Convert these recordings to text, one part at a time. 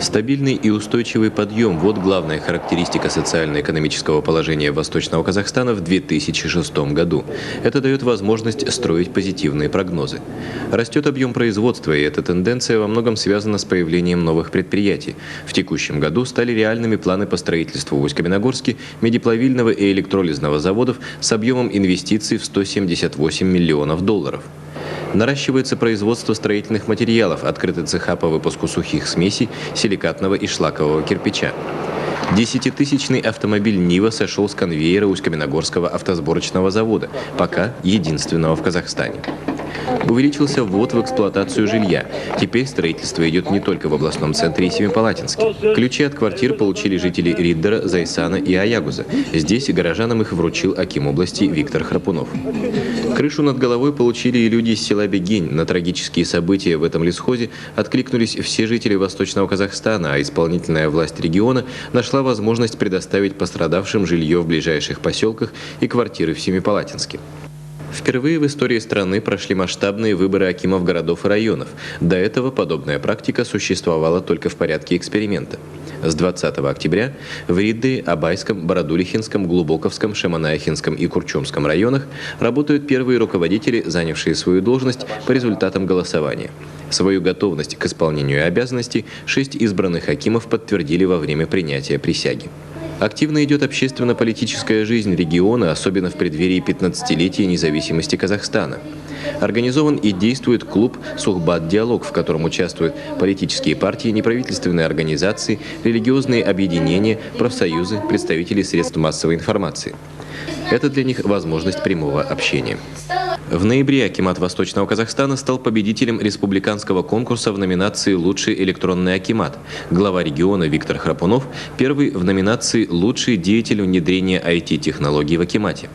Стабильный и устойчивый подъем – вот главная характеристика социально-экономического положения Восточного Казахстана в 2006 году. Это дает возможность строить позитивные прогнозы. Растет объем производства, и эта тенденция во многом связана с появлением новых предприятий. В текущем году стали реальными планы по строительству в Усть-Каменогорске медиплавильного и электролизного заводов с объемом инвестиций в 178 миллионов долларов. Наращивается производство строительных материалов, открыты цеха по выпуску сухих смесей, силикатного и шлакового кирпича. 10-тысячный автомобиль «Нива» сошел с конвейера Усть-Каменогорского автосборочного завода, пока единственного в Казахстане. Увеличился ввод в эксплуатацию жилья. Теперь строительство идет не только в областном центре и Семипалатинске. Ключи от квартир получили жители Риддера, Зайсана и Аягуза. Здесь горожанам их вручил аким области Виктор Храпунов. Крышу над головой получили и люди из села Бегень. На трагические события в этом лесхозе откликнулись все жители Восточного Казахстана, а исполнительная власть региона нашла возможность предоставить пострадавшим жилье в ближайших поселках и квартиры в Семипалатинске. Впервые в истории страны прошли масштабные выборы акимов городов и районов. До этого подобная практика существовала только в порядке эксперимента. С 20 октября в Ридде, Абайском, Бородулихинском, Глубоковском, Шемонаихинском и Курчумском районах работают первые руководители, занявшие свою должность по результатам голосования. Свою готовность к исполнению обязанностей 6 избранных акимов подтвердили во время принятия присяги. Активно идет общественно-политическая жизнь региона, особенно в преддверии 15-летия независимости Казахстана. Организован и действует клуб «Сухбат-диалог», в котором участвуют политические партии, неправительственные организации, религиозные объединения, профсоюзы, представители средств массовой информации. Это для них возможность прямого общения. В ноябре акимат Восточного Казахстана стал победителем республиканского конкурса в номинации «Лучший электронный акимат». Глава региона Виктор Храпунов первый в номинации «Лучший деятель внедрения IT-технологий в акимате».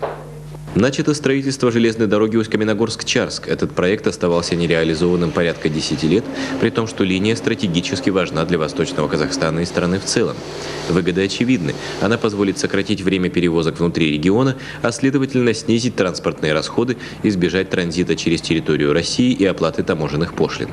Начато строительство железной дороги Усть-Каменогорск-Чарск. Этот проект оставался нереализованным порядка 10 лет, при том, что линия стратегически важна для Восточного Казахстана и страны в целом. Выгоды очевидны. Она позволит сократить время перевозок внутри региона, а следовательно снизить транспортные расходы, избежать транзита через территорию России и оплаты таможенных пошлин.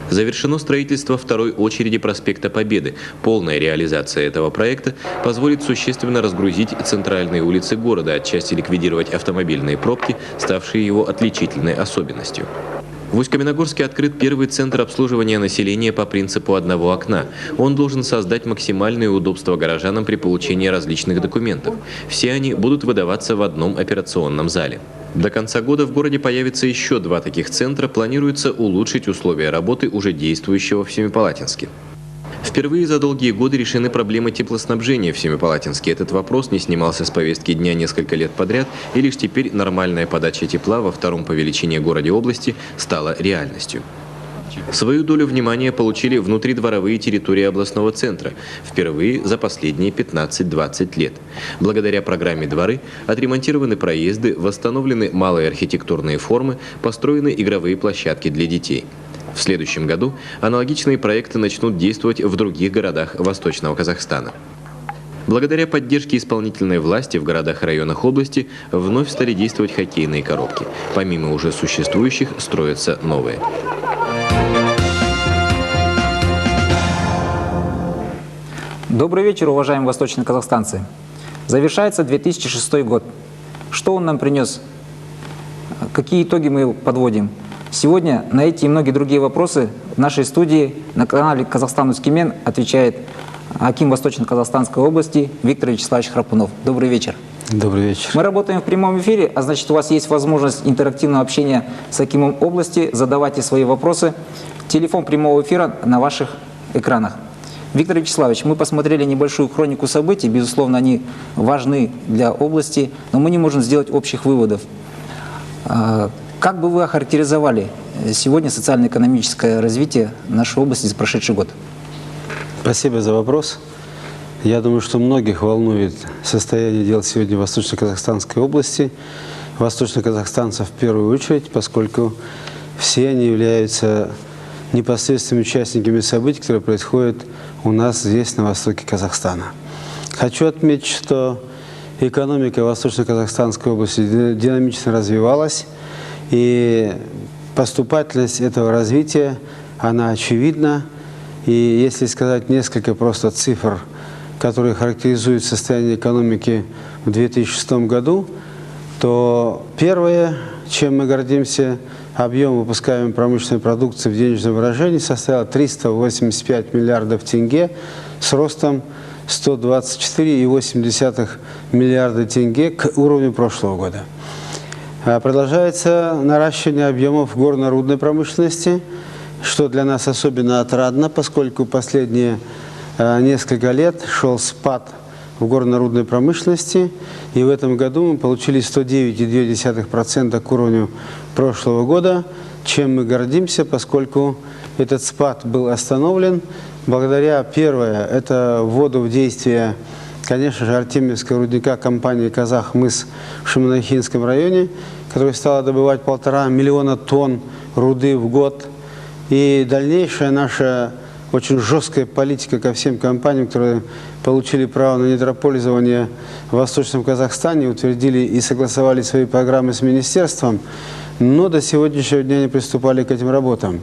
Завершено строительство второй очереди проспекта Победы. Полная реализация этого проекта позволит существенно разгрузить центральные улицы города, отчасти ликвидировать автомобильные пробки, ставшие его отличительной особенностью. В Усть-Каменогорске открыт первый центр обслуживания населения по принципу одного окна. Он должен создать максимальное удобство горожанам при получении различных документов. Все они будут выдаваться в одном операционном зале. До конца года в городе появится еще 2 таких центра. Планируется улучшить условия работы уже действующего в Семипалатинске. Впервые за долгие годы решены проблемы теплоснабжения в Семипалатинске. Этот вопрос не снимался с повестки дня несколько лет подряд, и лишь теперь нормальная подача тепла во втором по величине городе области стала реальностью. Свою долю внимания получили внутридворовые территории областного центра, впервые за последние 15-20 лет. Благодаря программе «Дворы» отремонтированы проезды, восстановлены малые архитектурные формы, построены игровые площадки для детей. В следующем году аналогичные проекты начнут действовать в других городах Восточного Казахстана. Благодаря поддержке исполнительной власти в городах и районах области вновь стали действовать хоккейные коробки. Помимо уже существующих, строятся новые. Добрый вечер, уважаемые восточные казахстанцы. Завершается 2006 год. Что он нам принес? Какие итоги мы подводим? Сегодня на эти и многие другие вопросы в нашей студии на канале «Казахстан Усть-Кемен» отвечает аким Восточно-Казахстанской области Виктор Вячеславович Храпунов. Добрый вечер. Добрый вечер. Мы работаем в прямом эфире, а значит, у вас есть возможность интерактивного общения с акимом области. Задавайте свои вопросы. Телефон прямого эфира на ваших экранах. Виктор Вячеславович, мы посмотрели небольшую хронику событий. Безусловно, они важны для области, но мы не можем сделать общих выводов. Как бы вы охарактеризовали сегодня социально-экономическое развитие нашей области за прошедший год? Спасибо за вопрос. Я думаю, что многих волнует состояние дел сегодня в Восточно-Казахстанской области. Восточно-казахстанцев в первую очередь, поскольку все они являются непосредственными участниками событий, которые происходят у нас здесь, на востоке Казахстана. Хочу отметить, что экономика Восточно-Казахстанской области динамично развивалась, и поступательность этого развития, она очевидна. И если сказать несколько просто цифр, которые характеризуют состояние экономики в 2006 году, то первое, чем мы гордимся, объем выпускаемой промышленной продукции в денежном выражении составил 385 миллиардов тенге с ростом 124,8 миллиарда тенге к уровню прошлого года. Продолжается наращивание объемов горно-рудной промышленности, что для нас особенно отрадно, поскольку последние несколько лет шел спад в горно-рудной промышленности, и в этом году мы получили 109,2% к уровню прошлого года, чем мы гордимся, поскольку этот спад был остановлен благодаря, первое, это вводу в действие, конечно же, Артемьевского рудника компании «Казахмыс» в Шемонайхинском районе, которая стала добывать 1,5 миллиона тонн руды в год, и дальнейшая наша очень жесткая политика ко всем компаниям, которые получили право на недропользование в Восточном Казахстане, утвердили и согласовали свои программы с министерством, но до сегодняшнего дня не приступали к этим работам.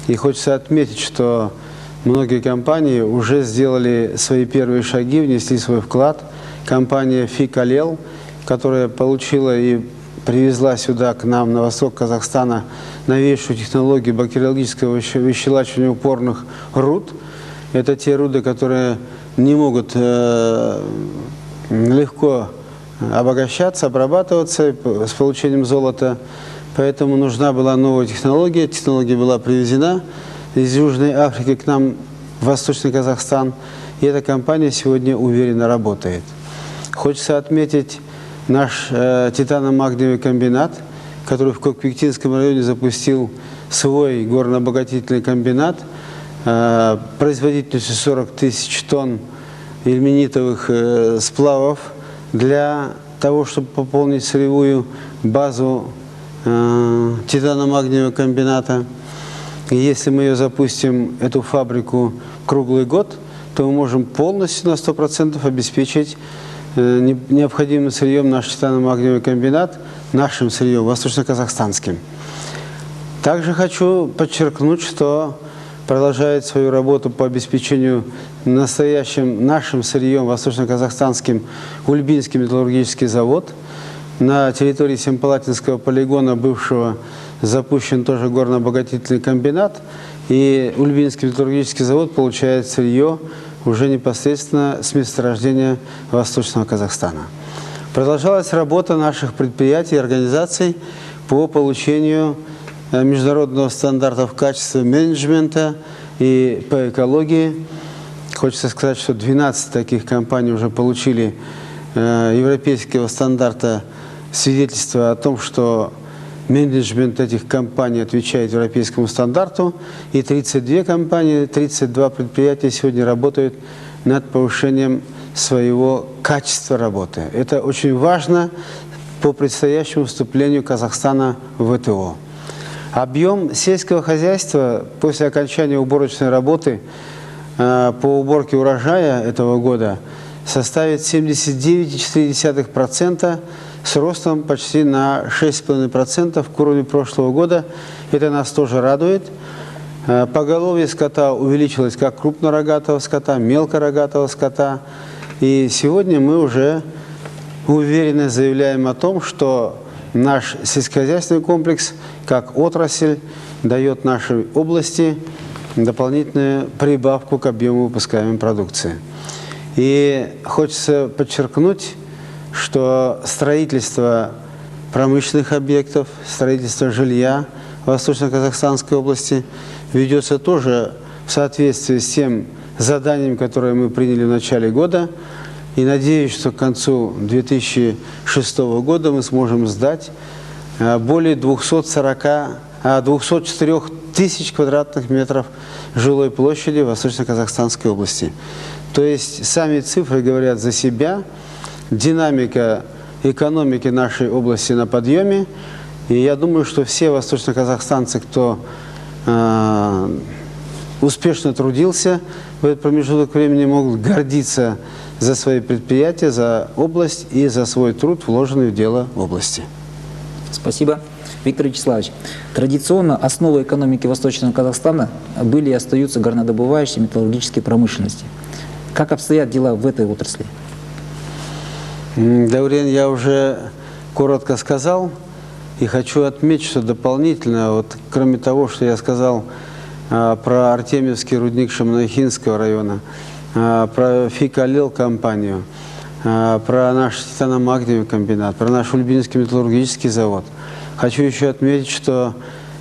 И хочется отметить, что многие компании уже сделали свои первые шаги, внесли свой вклад. Компания «Фикалел», которая получила и привезла сюда, к нам, на восток Казахстана, новейшую технологию бактериологического выщелачивания упорных руд. Это те руды, которые не могут легко обогащаться, обрабатываться с получением золота. Поэтому нужна была новая технология. Технология была привезена из Южной Африки к нам в Восточный Казахстан. И эта компания сегодня уверенно работает. Хочется отметить наш титано-магниевый комбинат, который в Кокпектинском районе запустил свой горно-обогатительный комбинат производительностью 40 тысяч тонн ильменитовых сплавов для того, чтобы пополнить сырьевую базу титано-магниевого комбината. И если мы ее запустим, эту фабрику, круглый год, то мы можем полностью на 100% обеспечить необходимым сырьем наш титано-магниевый комбинат, нашим сырьем, восточно-казахстанским. Также хочу подчеркнуть, что продолжает свою работу по обеспечению настоящим нашим сырьем восточно-казахстанским Ульбинский металлургический завод. На территории Семипалатинского полигона бывшего запущен тоже горно-обогатительный комбинат, и Ульбинский металлургический завод получает сырье уже непосредственно с месторождения Восточного Казахстана. Продолжалась работа наших предприятий и организаций по получению международного стандарта в качестве менеджмента и по экологии. Хочется сказать, что 12 таких компаний уже получили европейского стандарта свидетельство о том, что менеджмент этих компаний отвечает европейскому стандарту, и 32 компании, 32 предприятия сегодня работают над повышением своего качества работы. Это очень важно по предстоящему вступлению Казахстана в ВТО. Объем сельского хозяйства после окончания уборочной работы по уборке урожая этого года составит 79,4%, с ростом почти на 6,5% к уровню прошлого года. Это нас тоже радует. Поголовье скота увеличилось как крупнорогатого скота, мелкорогатого скота. И сегодня мы уже уверенно заявляем о том, что наш сельскохозяйственный комплекс, как отрасль, дает нашей области дополнительную прибавку к объему выпускаемой продукции. И хочется подчеркнуть, что строительство промышленных объектов, строительство жилья в Восточно-Казахстанской области ведется тоже в соответствии с тем заданием, которое мы приняли в начале года. И надеюсь, что к концу 2006 года мы сможем сдать более 204 тысяч квадратных метров жилой площади в Восточно-Казахстанской области. То есть сами цифры говорят за себя. Динамика экономики нашей области на подъеме. И я думаю, что все восточно-казахстанцы, кто успешно трудился в этот промежуток времени, могут гордиться за свои предприятия, за область и за свой труд, вложенный в дело области. Спасибо. Виктор Вячеславович, традиционно основой экономики Восточного Казахстана были и остаются горнодобывающие металлургические промышленности. Как обстоят дела в этой отрасли? Даурен, я уже коротко сказал и хочу отметить, что дополнительно, вот, кроме того, что я сказал про Артемьевский рудник Шамонахинского района, про Фикалил компанию, про наш титано-магниевый комбинат, про наш Ульбинский металлургический завод. Хочу еще отметить, что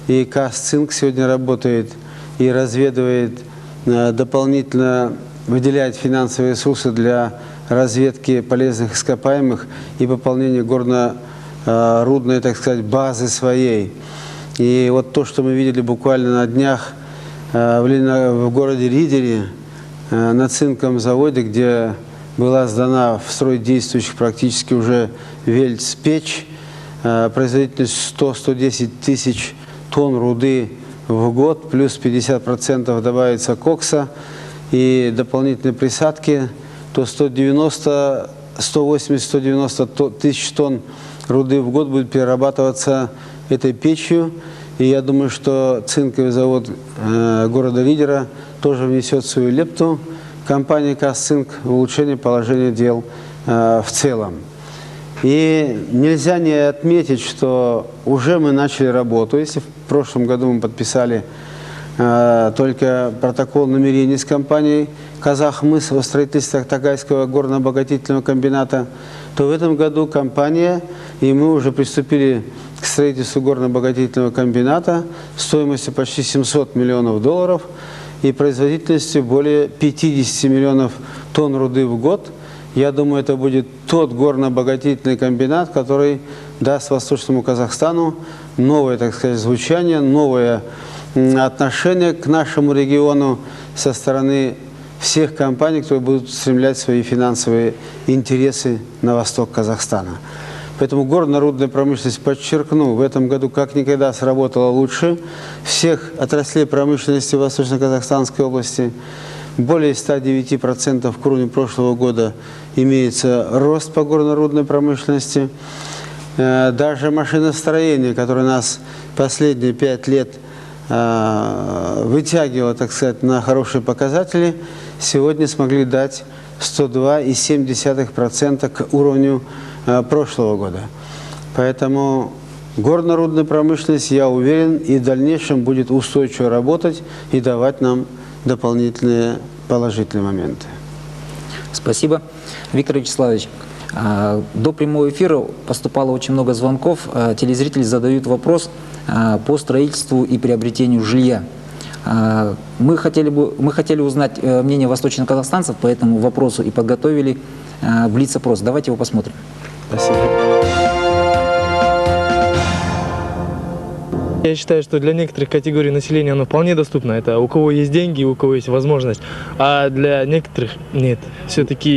и Казцинк сегодня работает и разведывает, дополнительно выделяет финансовые ресурсы для разведки полезных ископаемых и пополнения горно-рудной, так сказать, базы своей. И вот то, что мы видели буквально на днях в городе Ридере, на цинковом заводе, где была сдана в строй действующих практически уже Вельц-печь, производительность 100-110 тысяч тонн руды в год, плюс 50% добавится кокса и дополнительные присадки, то 180-190 тысяч тонн руды в год будет перерабатываться этой печью. И я думаю, что цинковый завод города Ридера тоже внесет свою лепту, компания Казцинк, в улучшение положения дел в целом. И нельзя не отметить, что уже мы начали работу. Если в прошлом году мы подписали только протокол намерений с компанией «Казахмыс» во строительстве Тагайского горно-обогатительного комбината, то в этом году компания, и мы уже приступили к строительству горно-обогатительного комбината стоимостью почти $700 миллионов и производительностью более 50 миллионов тонн руды в год. Я думаю, это будет тот горно-обогатительный комбинат, который даст Восточному Казахстану новое, так сказать, звучание, новое отношение к нашему региону со стороны всех компаний, которые будут стремлять свои финансовые интересы на восток Казахстана. Поэтому горно-рудная промышленность, подчеркну, в этом году как никогда сработала лучше всех отраслей промышленности в Восточно-Казахстанской области. Более 109% в кроне прошлого года имеется рост по горно-рудной промышленности. Даже машиностроение, которое нас последние 5 лет вытягивало, так сказать, на хорошие показатели, сегодня смогли дать 102,7% к уровню прошлого года. Поэтому горно-рудная промышленность, я уверен, и в дальнейшем будет устойчиво работать и давать нам дополнительные положительные моменты. Спасибо. Виктор Вячеславович, до прямого эфира поступало очень много звонков. Телезрители задают вопрос по строительству и приобретению жилья. Мы хотели узнать мнение восточноказахстанцев по этому вопросу и подготовили блиц-опрос. Давайте его посмотрим. Спасибо. Я считаю, что для некоторых категорий населения оно вполне доступно. Это у кого есть деньги, у кого есть возможность. А для некоторых нет. Все-таки,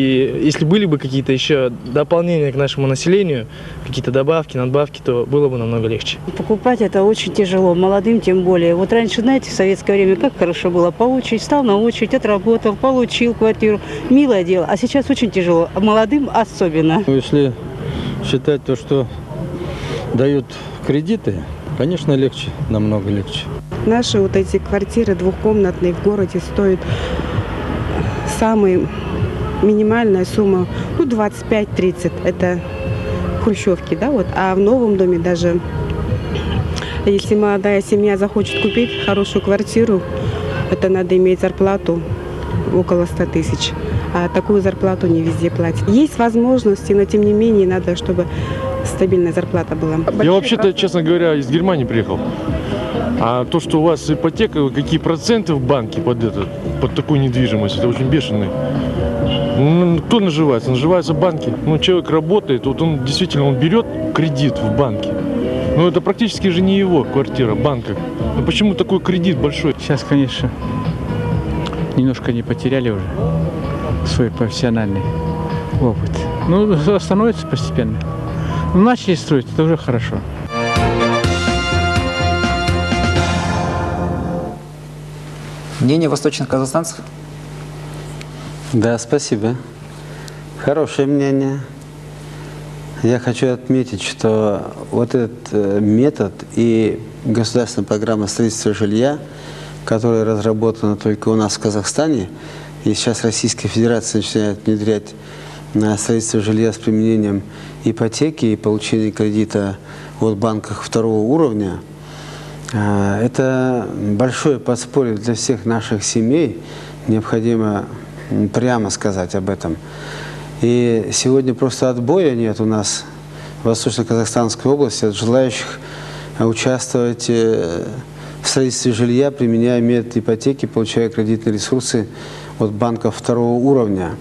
если были бы какие-то еще дополнения к нашему населению, какие-то добавки, надбавки, то было бы намного легче. Покупать это очень тяжело, молодым тем более. Вот раньше, знаете, в советское время как хорошо было. По очередь, встал на очередь, отработал, получил квартиру. Милое дело. А сейчас очень тяжело. А молодым особенно. Если считать то, что дают кредиты, конечно, легче, намного легче. Наши вот эти квартиры двухкомнатные в городе стоят самая минимальная сумма, 25-30. Это хрущевки, да, вот. А в новом доме даже, если молодая семья захочет купить хорошую квартиру, это надо иметь зарплату около 100 тысяч. А такую зарплату не везде платят. Есть возможности, но тем не менее надо, чтобы стабильная зарплата была. Я вообще-то, честно говоря, из Германии приехал. А то, что у вас ипотека, какие проценты в банке под такую недвижимость, это очень бешеный. Кто наживается? Наживаются банки. Человек работает, вот он действительно берет кредит в банке. Но это практически же не его квартира, банка. Но почему такой кредит большой? Сейчас, конечно, немножко не потеряли уже свой профессиональный опыт. Становится постепенно. Начали строить, это уже хорошо. Мнение восточных казахстанцев? Да, спасибо. Хорошее мнение. Я хочу отметить, что вот этот метод и государственная программа строительства жилья, которая разработана только у нас в Казахстане, и сейчас Российская Федерация начинает внедрять на строительство жилья с применением ипотеки и получения кредита от банков второго уровня, это большое подспорье для всех наших семей, необходимо прямо сказать об этом. И сегодня просто отбоя нет у нас в Восточно-Казахстанской области от желающих участвовать в строительстве жилья, применяя метод ипотеки, получая кредитные ресурсы от банков второго уровня.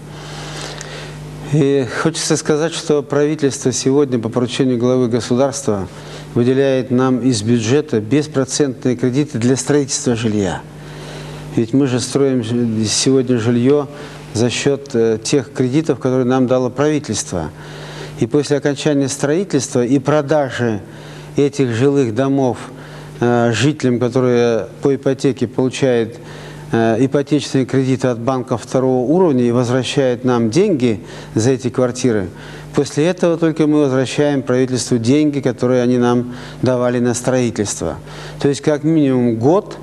И хочется сказать, что правительство сегодня по поручению главы государства выделяет нам из бюджета беспроцентные кредиты для строительства жилья. Ведь мы же строим сегодня жилье за счет тех кредитов, которые нам дало правительство. И после окончания строительства и продажи этих жилых домов жителям, которые по ипотеке получают ипотечные кредиты от банков второго уровня и возвращают нам деньги за эти квартиры, после этого только мы возвращаем правительству деньги, которые они нам давали на строительство. То есть как минимум год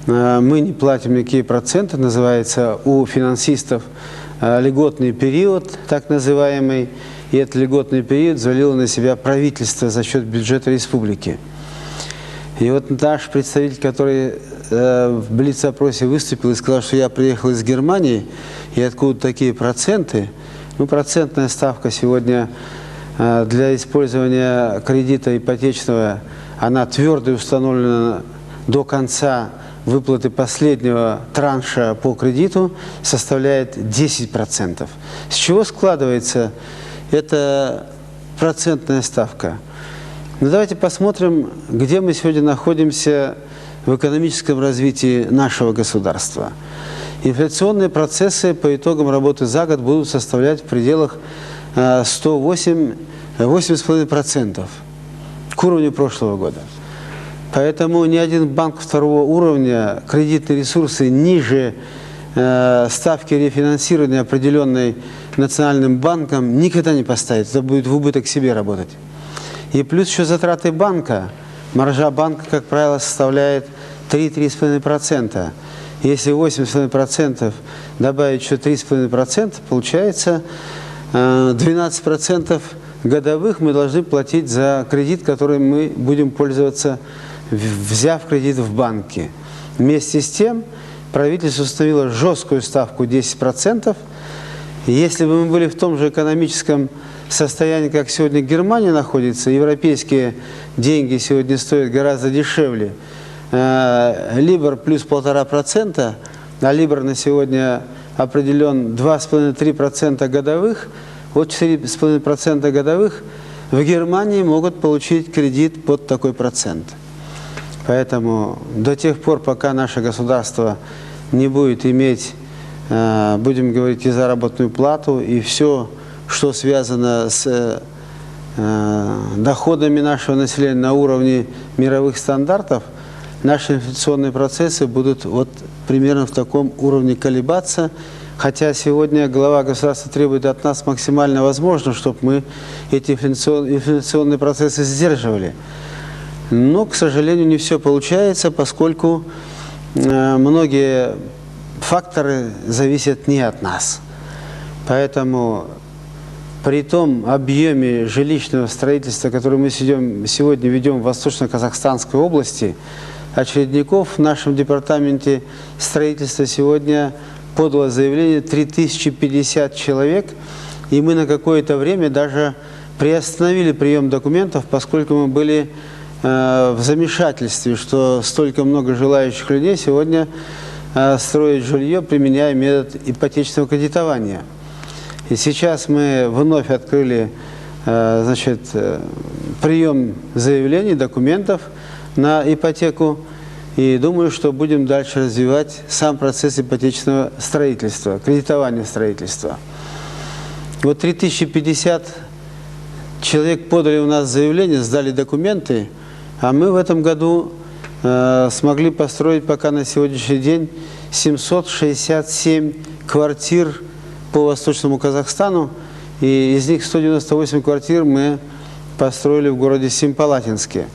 мы не платим никакие проценты, называется у финансистов льготный период, так называемый, и этот льготный период взвалило на себя правительство за счет бюджета республики. И вот наш представитель, который в блиц-опросе выступил и сказал, что я приехал из Германии, и откуда такие проценты, ну, процентная ставка сегодня для использования кредита ипотечного, она твердо установлена до конца выплаты последнего транша по кредиту, составляет 10%. С чего складывается эта процентная ставка? Ну, давайте посмотрим, где мы сегодня находимся в экономическом развитии нашего государства. Инфляционные процессы по итогам работы за год будут составлять в пределах 8,5% к уровню прошлого года. Поэтому ни один банк второго уровня кредитные ресурсы ниже ставки рефинансирования, определенной Национальным банком, никогда не поставит. Это будет в убыток себе работать. И плюс еще затраты банка. Маржа банка, как правило, составляет 3-3,5%. Если 8,5% добавить еще 3,5%, получается 12% годовых мы должны платить за кредит, который мы будем пользоваться, взяв кредит в банке. Вместе с тем правительство установило жесткую ставку 10%. Если бы мы были в том же экономическом состоянии, как сегодня Германия находится, европейские деньги сегодня стоят гораздо дешевле. Либор плюс 1,5%, а либор на сегодня определен 2,5-3% годовых, от 4,5% годовых в Германии могут получить кредит под такой процент. Поэтому до тех пор, пока наше государство не будет иметь, будем говорить, и заработную плату, и все, что связано с доходами нашего населения на уровне мировых стандартов, наши инфляционные процессы будут вот примерно в таком уровне колебаться. Хотя сегодня глава государства требует от нас максимально возможно, чтобы мы эти инфляционные процессы сдерживали. Но, к сожалению, не все получается, поскольку многие факторы зависят не от нас. Поэтому при том объеме жилищного строительства, которое мы сегодня ведем в Восточно-Казахстанской области, очередников в нашем департаменте строительства сегодня подало заявление 3050 человек, и мы на какое-то время даже приостановили прием документов, поскольку мы были в замешательстве, что столько много желающих людей сегодня строить жилье, применяя метод ипотечного кредитования. И сейчас мы вновь открыли прием заявлений, документов на ипотеку. И думаю, что будем дальше развивать сам процесс ипотечного строительства, кредитования строительства. Вот 3050 человек подали у нас заявление, сдали документы, а мы в этом году смогли построить пока на сегодняшний день 767 квартир по Восточному Казахстану. И из них 198 квартир мы построили в городе Семипалатинске.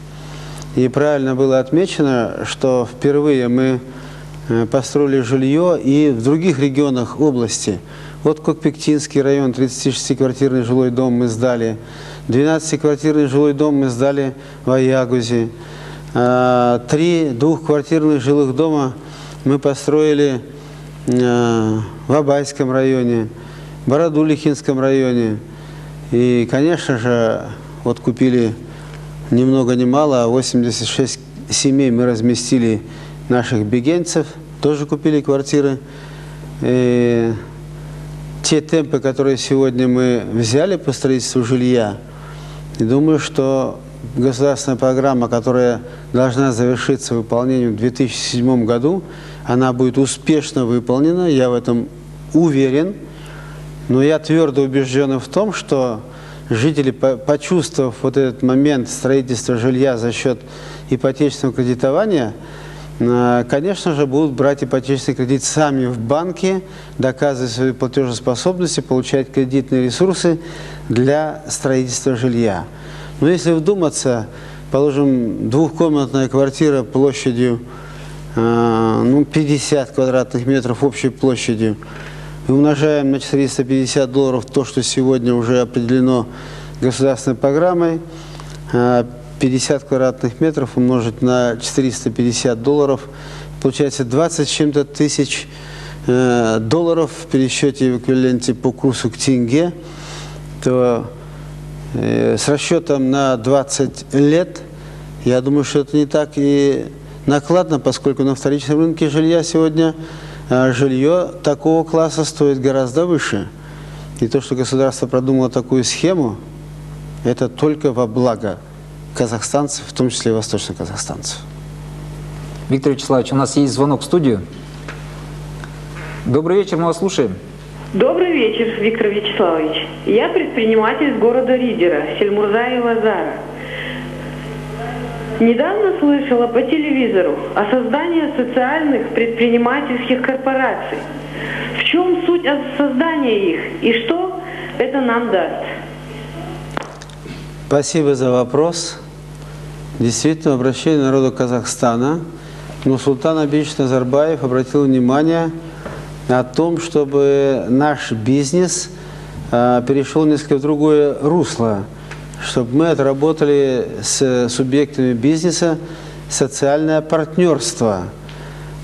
И правильно было отмечено, что впервые мы построили жилье и в других регионах области. Вот Кокпектинский район, 36-квартирный жилой дом мы сдали, 12-квартирный жилой дом мы сдали в Аягузе, 3 двухквартирных жилых дома мы построили в Абайском районе, в Бородулихинском районе. И, конечно же, вот купили ни много ни мало, 86 семей мы разместили наших бегенцев, тоже купили квартиры. И те темпы, которые сегодня мы взяли по строительству жилья, и думаю, что государственная программа, которая должна завершиться выполнением в 2007 году, она будет успешно выполнена, я в этом уверен. Но я твердо убежден в том, что жители, почувствовав вот этот момент строительства жилья за счет ипотечного кредитования, конечно же, будут брать ипотечный кредит сами в банке, доказывать свою платежеспособность и получать кредитные ресурсы для строительства жилья. Но если вдуматься, положим, двухкомнатная квартира площадью 50 квадратных метров общей площадью, и умножаем на $450 то, что сегодня уже определено государственной программой, 50 квадратных метров умножить на $450, получается 20 с чем-то тысяч долларов в пересчете в эквиваленте по курсу к тенге, то с расчетом на 20 лет, я думаю, что это не так и накладно, поскольку на вторичном рынке жилья сегодня жилье такого класса стоит гораздо выше. И то, что государство продумало такую схему, это только во благо казахстанцев, в том числе и восточноказахстанцев. Виктор Вячеславович, у нас есть звонок в студию. Добрый вечер, мы вас слушаем. Добрый вечер, Виктор Вячеславович. Я предприниматель из города Ридера, Сельмурзаева Зара. Недавно слышала по телевизору о создании социальных предпринимательских корпораций. В чем суть создания их и что это нам даст? Спасибо за вопрос. Действительно, обращение народа Казахстана. Нурсултан Абидович Назарбаев обратил внимание о том, чтобы наш бизнес перешел несколько в другое русло, чтобы мы отработали с субъектами бизнеса социальное партнерство.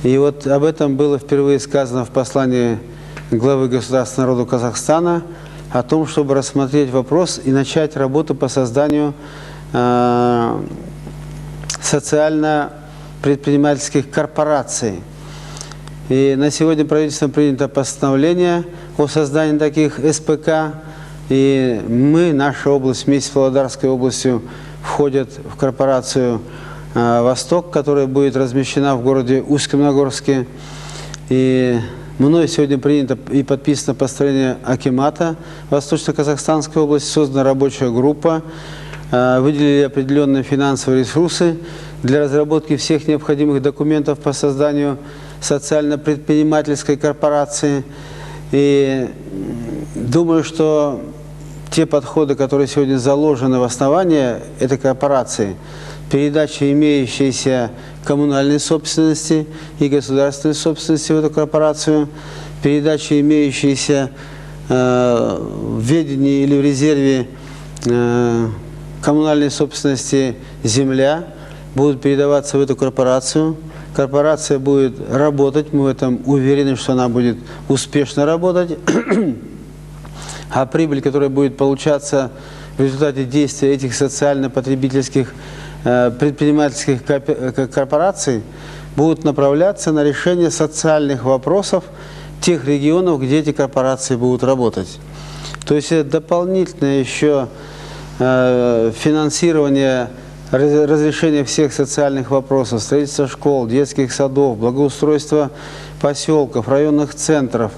И вот об этом было впервые сказано в послании главы государства народу Казахстана, о том, чтобы рассмотреть вопрос и начать работу по созданию социально-предпринимательских корпораций. И на сегодня правительством принято постановление о создании таких СПК. И мы, наша область, вместе с Павлодарской областью, входят в корпорацию «Восток», которая будет размещена в городе Усть-Каменогорске. И мной сегодня принято и подписано постановление акимата Восточно-Казахстанской области, создана рабочая группа, выделили определенные финансовые ресурсы для разработки всех необходимых документов по созданию социально-предпринимательской корпорации. И думаю, что те подходы, которые сегодня заложены в основании этой корпорации, передача имеющейся коммунальной собственности и государственной собственности в эту корпорацию, передача имеющейся в ведении или в резерве коммунальной собственности земля, будут передаваться в эту корпорацию. Корпорация будет работать, мы в этом уверены, что она будет успешно работать. А прибыль, которая будет получаться в результате действия этих социально-потребительских предпринимательских корпораций, будут направляться на решение социальных вопросов тех регионов, где эти корпорации будут работать. То есть это дополнительное еще финансирование разрешение всех социальных вопросов, строительство школ, детских садов, благоустройство поселков, районных центров,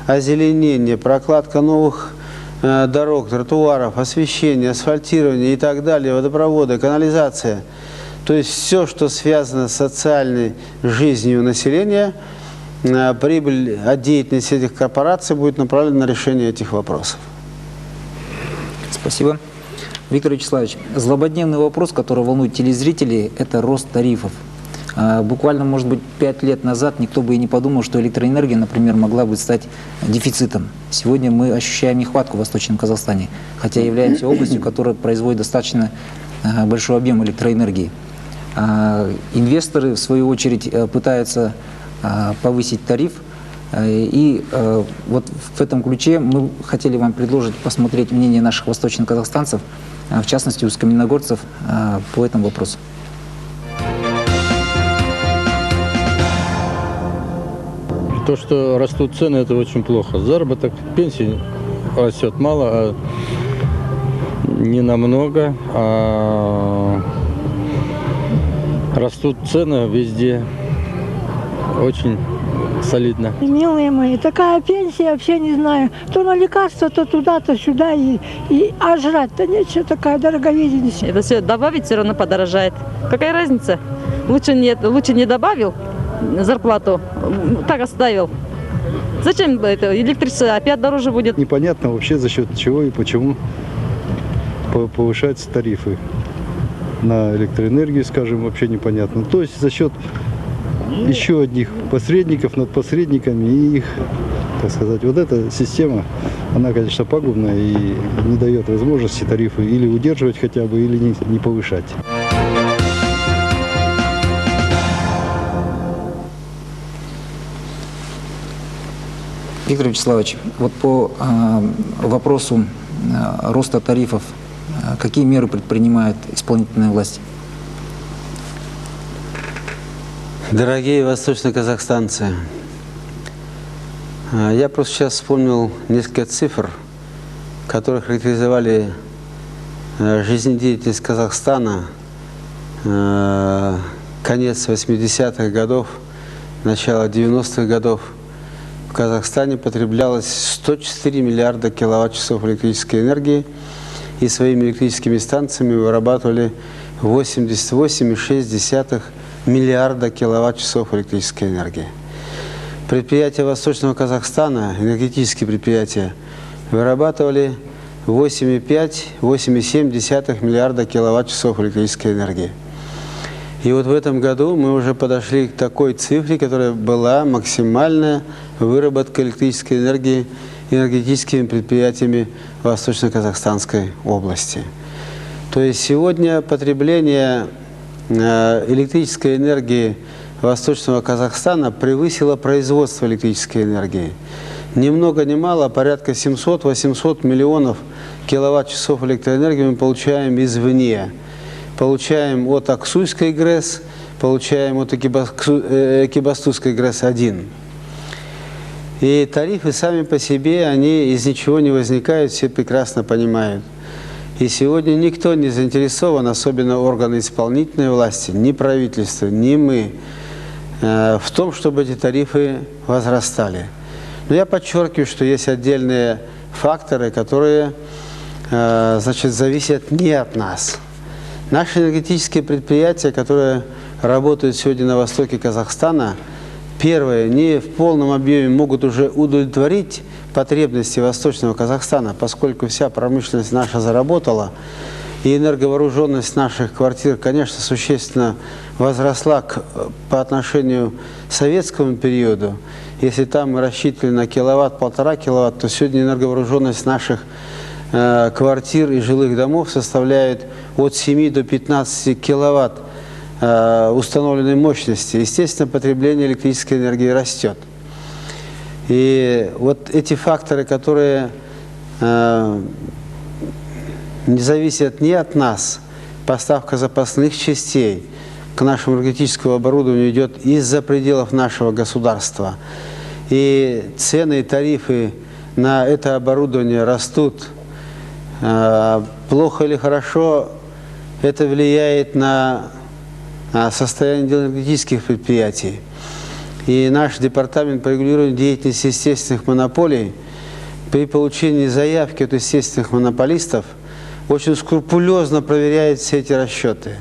озеленение, прокладка новых дорог, тротуаров, освещение, асфальтирование и так далее, водопроводы, канализация. То есть все, что связано с социальной жизнью населения, прибыль от деятельности этих корпораций будет направлена на решение этих вопросов. Спасибо. Виктор Вячеславович, злободневный вопрос, который волнует телезрителей, это рост тарифов. Буквально, может быть, 5 лет назад никто бы и не подумал, что электроэнергия, например, могла бы стать дефицитом. Сегодня мы ощущаем нехватку в Восточном Казахстане, хотя являемся областью, которая производит достаточно большой объем электроэнергии. Инвесторы, в свою очередь, пытаются повысить тариф. И вот в этом ключе мы хотели вам предложить посмотреть мнение наших восточных казахстанцев, в частности, усть-каменогорцев, по этому вопросу. То, что растут цены, это очень плохо. Заработок, пенсии растет мало, а не намного, а растут цены везде очень солидно. Милые мои, такая пенсия, вообще не знаю. То на лекарства, то туда, то сюда. А жрать-то нечего, такая дороговизность. Это все добавить, все равно подорожает. Какая разница? Лучше не добавил зарплату, так оставил. Зачем это? Электричество опять дороже будет. Непонятно вообще за счет чего и почему повышаются тарифы на электроэнергию, скажем, вообще непонятно. То есть за счет еще одних посредников над посредниками и их, так сказать, вот эта система, она, конечно, пагубная и не дает возможности тарифы или удерживать хотя бы, или не повышать. Виктор Вячеславович, вот по вопросу роста тарифов, какие меры предпринимает исполнительная власть? Дорогие восточноказахстанцы, я просто сейчас вспомнил несколько цифр, которые характеризовали жизнедеятельность Казахстана конец 80-х годов, начало 90-х годов. В Казахстане потреблялось 104 миллиарда киловатт-часов электрической энергии, и своими электрическими станциями вырабатывали 88,6 миллиарда киловатт-часов электрической энергии. Предприятия Восточного Казахстана, энергетические предприятия, вырабатывали 8,5-8,7 миллиарда киловатт-часов электрической энергии. И вот в этом году мы уже подошли к такой цифре, которая была максимальная выработка электрической энергии энергетическими предприятиями Восточно-Казахстанской области. То есть сегодня потребление электрической энергии Восточного Казахстана превысило производство электрической энергии. Ни много ни мало, порядка 700-800 миллионов киловатт-часов электроэнергии мы получаем извне. Получаем от Аксуйской ГРЭС, получаем от Экибастузской ГРЭС-1. И тарифы сами по себе, они из ничего не возникают, все прекрасно понимают. И сегодня никто не заинтересован, особенно органы исполнительной власти, ни правительство, ни мы, в том, чтобы эти тарифы возрастали. Но я подчеркиваю, что есть отдельные факторы, которые зависят не от нас. Наши энергетические предприятия, которые работают сегодня на востоке Казахстана, первое, не в полном объеме могут уже удовлетворить потребности Восточного Казахстана, поскольку вся промышленность наша заработала, и энерговооруженность наших квартир, конечно, существенно возросла по отношению к советскому периоду. Если там мы рассчитывали на киловатт, 1,5 киловатт, то сегодня энерговооруженность наших квартир и жилых домов составляет от 7 до 15 киловатт установленной мощности. Естественно, потребление электрической энергии растет. И вот эти факторы, которые не зависят ни от нас, поставка запасных частей к нашему энергетическому оборудованию идет из-за пределов нашего государства. И цены и тарифы на это оборудование растут. Плохо или хорошо, это влияет на состояние дел энергетических предприятий. И наш департамент по регулированию деятельности естественных монополий при получении заявки от естественных монополистов очень скрупулезно проверяет все эти расчеты.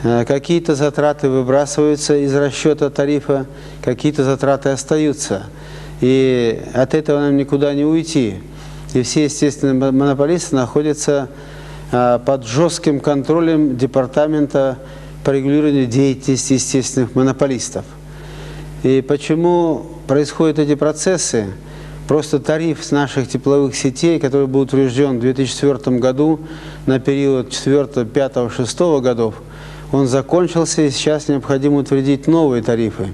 Какие-то затраты выбрасываются из расчета тарифа, какие-то затраты остаются. И от этого нам никуда не уйти. и все естественные монополисты находятся под жестким контролем Департамента по регулированию деятельности естественных монополистов. И почему происходят эти процессы? Просто тариф с наших тепловых сетей, который был утвержден в 2004 году на период 4, 5, 6 годов, он закончился, и сейчас необходимо утвердить новые тарифы.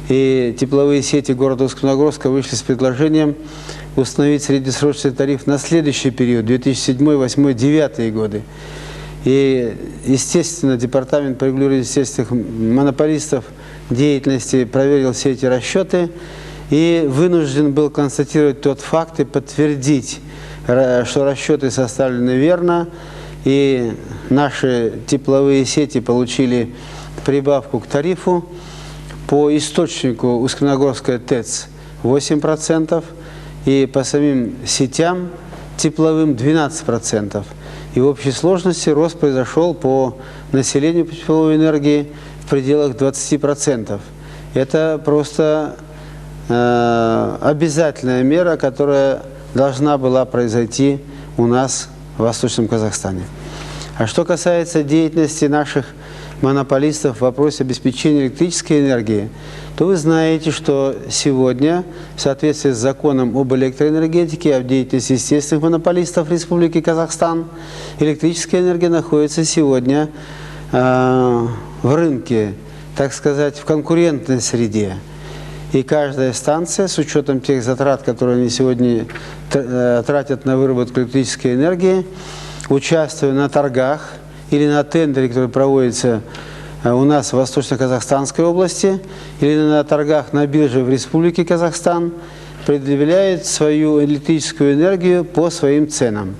И тепловые сети города Усть-Каменогорска вышли с предложением установить среднесрочный тариф на следующий период, 2007, 2008, 2009 годы. И, естественно, Департамент по регулированию естественных монополистов деятельности проверил все эти расчеты и вынужден был констатировать тот факт и подтвердить, что расчеты составлены верно, и наши тепловые сети получили прибавку к тарифу по источнику Усть-Каменогорская ТЭЦ 8%, и по самим сетям тепловым 12%. И в общей сложности рост произошел по населению тепловой энергии в пределах 20%. Это просто обязательная мера, которая должна была произойти у нас в Восточном Казахстане. А что касается деятельности наших монополистов в вопросе обеспечения электрической энергии, то вы знаете, что сегодня, в соответствии с законом об электроэнергетике и о деятельности естественных монополистов Республики Казахстан, электрическая энергия находится сегодня в рынке, так сказать, в конкурентной среде. И каждая станция, с учетом тех затрат, которые они сегодня тратят на выработку электрической энергии, участвуя на торгах или на тендере, который проводится у нас в Восточно-Казахстанской области, или на торгах на бирже в Республике Казахстан, предъявляют свою электрическую энергию по своим ценам.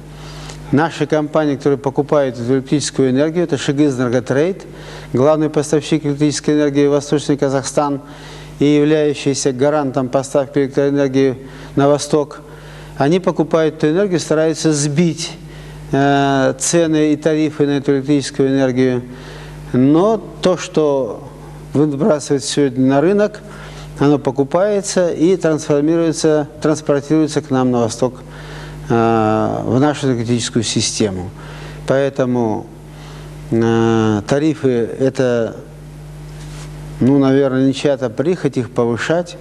Наши компании, которые покупают эту электрическую энергию, это Шигиз-Энерготрейд, главный поставщик электрической энергии в Восточный Казахстан и являющийся гарантом поставки электроэнергии на восток, они покупают эту энергию, стараются сбить цены и тарифы на эту электрическую энергию. Но то, что выбрасывается сегодня на рынок, оно покупается и транспортируется к нам на восток, в нашу энергетическую систему. Поэтому тарифы – это, наверное, не чья-то прихоть их повышать,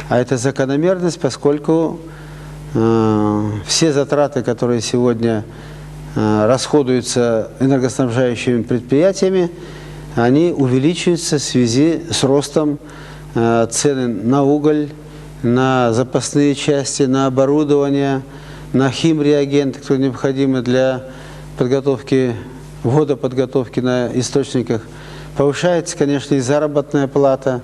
а это закономерность, поскольку все затраты, которые сегодня расходуются энергоснабжающими предприятиями, они увеличиваются в связи с ростом цены на уголь, на запасные части, на оборудование, на химреагенты, которые необходимы для водоподготовки на источниках. Повышается, конечно, и заработная плата.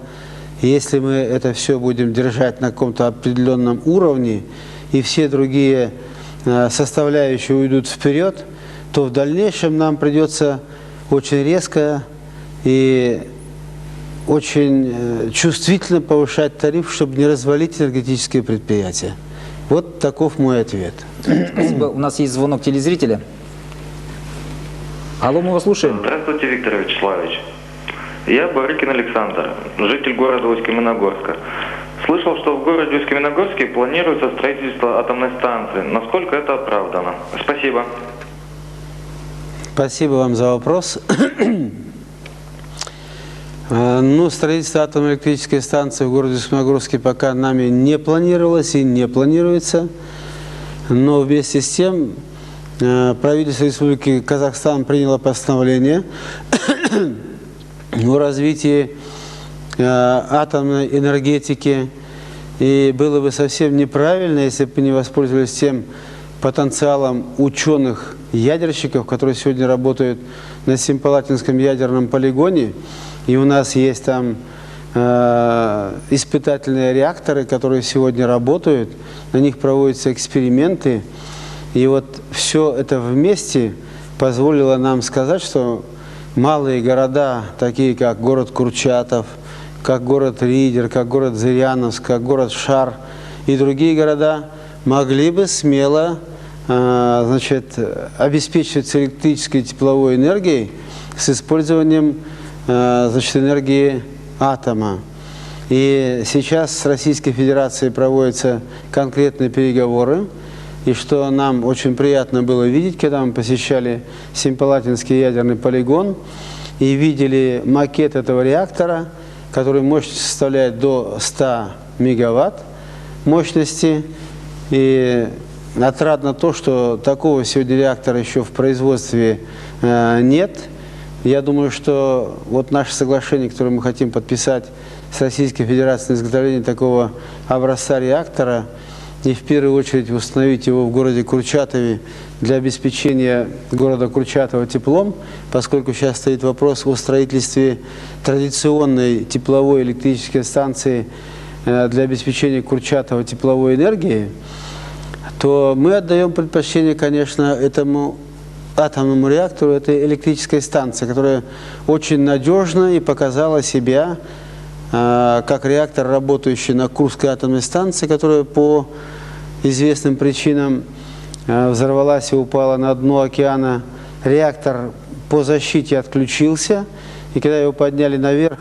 И если мы это все будем держать на каком-то определенном уровне, и все другие составляющие уйдут вперед, то в дальнейшем нам придется очень резко и очень чувствительно повышать тариф, чтобы не развалить энергетические предприятия. Вот таков мой ответ. Спасибо. У нас есть звонок телезрителя. Алло, мы вас слушаем. Здравствуйте, Виктор Вячеславович. Я Барыкин Александр, житель города Усть-Каменогорска. Слышал, что в городе Усть-Каменогорске планируется строительство атомной станции. Насколько это оправдано? Спасибо. Спасибо вам за вопрос. Строительство атомной электрической станции в городе Усть-Каменогорске пока нами не планировалось и не планируется. Но вместе с тем правительство Республики Казахстан приняло постановление о развитии атомной энергетики. И было бы совсем неправильно, если бы не воспользовались тем потенциалом ученых-ядерщиков, которые сегодня работают на Семипалатинском ядерном полигоне. И у нас есть там испытательные реакторы, которые сегодня работают, на них проводятся эксперименты. И вот все это вместе позволило нам сказать, что малые города, такие как город Курчатов, как город Ридер, как город Зыряновск, как город Шар и другие города могли бы смело обеспечиваться электрической и тепловой энергией с использованием энергии атома. И сейчас с Российской Федерацией проводятся конкретные переговоры и что нам очень приятно было видеть, когда мы посещали Семипалатинский ядерный полигон и видели макет этого реактора, который мощность составляет до 100 мегаватт мощности. И отрадно то, что такого сегодня реактора еще в производстве нет. Я думаю, что вот наше соглашение, которое мы хотим подписать с Российской Федерацией на изготовление такого образца реактора, и в первую очередь установить его в городе Курчатове для обеспечения города Курчатова теплом, поскольку сейчас стоит вопрос о строительстве традиционной тепловой электрической станции для обеспечения Курчатова тепловой энергией, то мы отдаем предпочтение, конечно, этому атомному реактору, этой электрической станции, которая очень надежна и показала себя как реактор, работающий на Курской атомной станции, которая по известным причинам взорвалась и упала на дно океана. Реактор по защите отключился, и когда его подняли наверх,